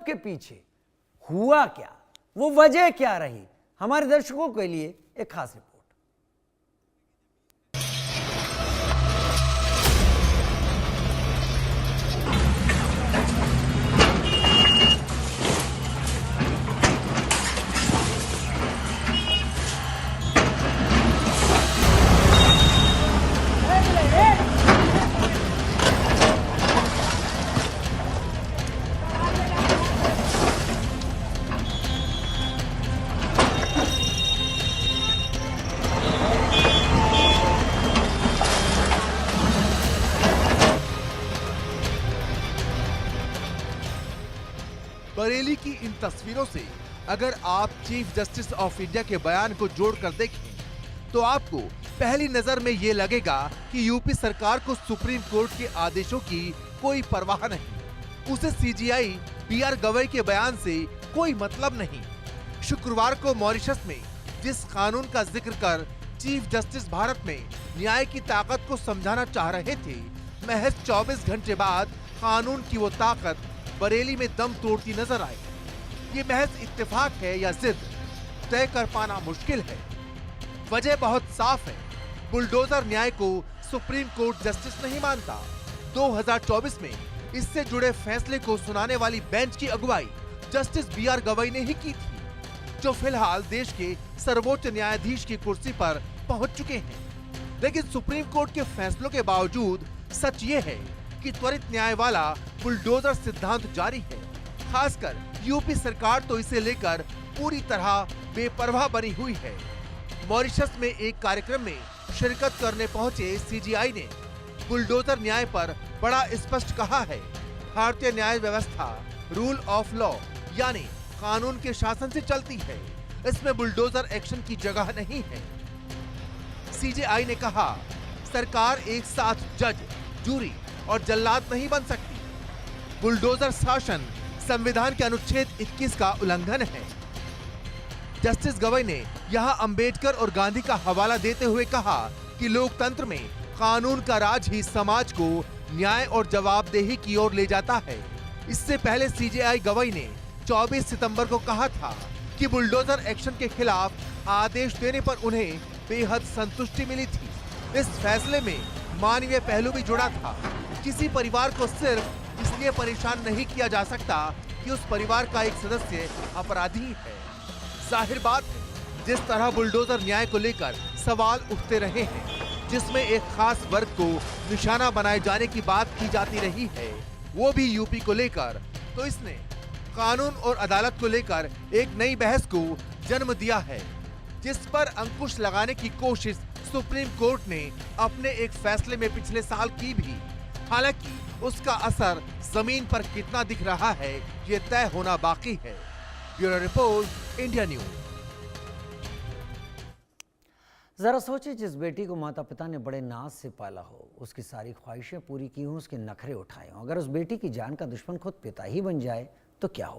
के पीछे हुआ क्या, वो वजह क्या रही, हमारे दर्शकों के लिए एक खास रिपोर्ट। बरेली की इन तस्वीरों से अगर आप चीफ जस्टिस ऑफ इंडिया के बयान को जोड़कर देखें तो आपको पहली नजर में ये लगेगा कि यूपी सरकार को सुप्रीम कोर्ट के आदेशों की कोई परवाह नहीं, उसे सीजीआई बीआर गवई के बयान से कोई मतलब नहीं। शुक्रवार को मॉरिशस में जिस कानून का जिक्र कर चीफ जस्टिस भारत में न्याय की ताकत को समझाना चाह रहे थे, महज 24 घंटे बाद कानून की वो ताकत बरेली में दम तोड़ती नजर आई। ये महज इत्तेफाक है या जिद, तय कर पाना मुश्किल है। वजह बहुत साफ है, बुलडोजर न्याय को सुप्रीम कोर्ट जस्टिस नहीं मानता। 2024 में इससे जुड़े फैसले को सुनाने वाली बेंच की अगुवाई जस्टिस बीआर गवई ने ही की थी, जो फिलहाल देश के सर्वोच्च न्यायाधीश की कुर्सी पर पहुंच चुके हैं। लेकिन सुप्रीम कोर्ट के फैसलों के बावजूद सच ये है कि त्वरित न्याय वाला बुलडोजर सिद्धांत जारी है। खासकर यूपी सरकार तो इसे लेकर पूरी तरह बेपरवाह बनी हुई है। मॉरिशस में एक कार्यक्रम में शिरकत करने पहुंचे सीजीआई ने बुलडोजर न्याय पर बड़ा स्पष्ट कहा है, भारतीय न्याय व्यवस्था रूल ऑफ लॉ यानी कानून के शासन से चलती है, इसमें बुलडोजर एक्शन की जगह नहीं है। सीजीआई ने कहा, सरकार एक साथ जज, जूरी और जल्लाद नहीं बन सकती। बुलडोजर शासन संविधान के अनुच्छेद 21 का उल्लंघन है। जस्टिस गवई ने यहां अंबेडकर और गांधी का हवाला देते हुए कहा कि लोकतंत्र में कानून का राज ही समाज को न्याय और जवाबदेही की ओर ले जाता है। इससे पहले सीजेआई गवई ने 24 सितंबर को कहा था कि बुलडोजर एक्शन के खिलाफ आदेश देने पर उन्हें बेहद संतुष्टि मिली थी। इस फैसले में मानवीय पहलू भी जुड़ा था। किसी परिवार को सिर्फ इसलिए परेशान नहीं किया जा सकता कि उस परिवार का एक सदस्य अपराधी है। जाहिर बात है, जिस तरह बुलडोजर न्याय को लेकर सवाल उठते रहे हैं, जिसमें एक खास वर्ग को निशाना बनाए जाने की बात की जाती रही है, वो भी यूपी को लेकर, तो इसने कानून और अदालत को लेकर एक नई बहस को जन्म दिया है, जिस पर अंकुश लगाने की कोशिश सुप्रीम कोर्ट ने अपने एक फैसले में पिछले साल की भी। हालांकि उसका असर जमीन पर कितना दिख रहा है, ये तय होना बाकी है। Bureau report, India news. जरा सोचिए, जिस बेटी को माता पिता ने बड़े नाज से पाला हो, उसकी सारी ख्वाहिशें पूरी की हों, उसके नखरे उठाए हों, अगर उस बेटी की जान का दुश्मन खुद पिता ही बन जाए तो क्या हो।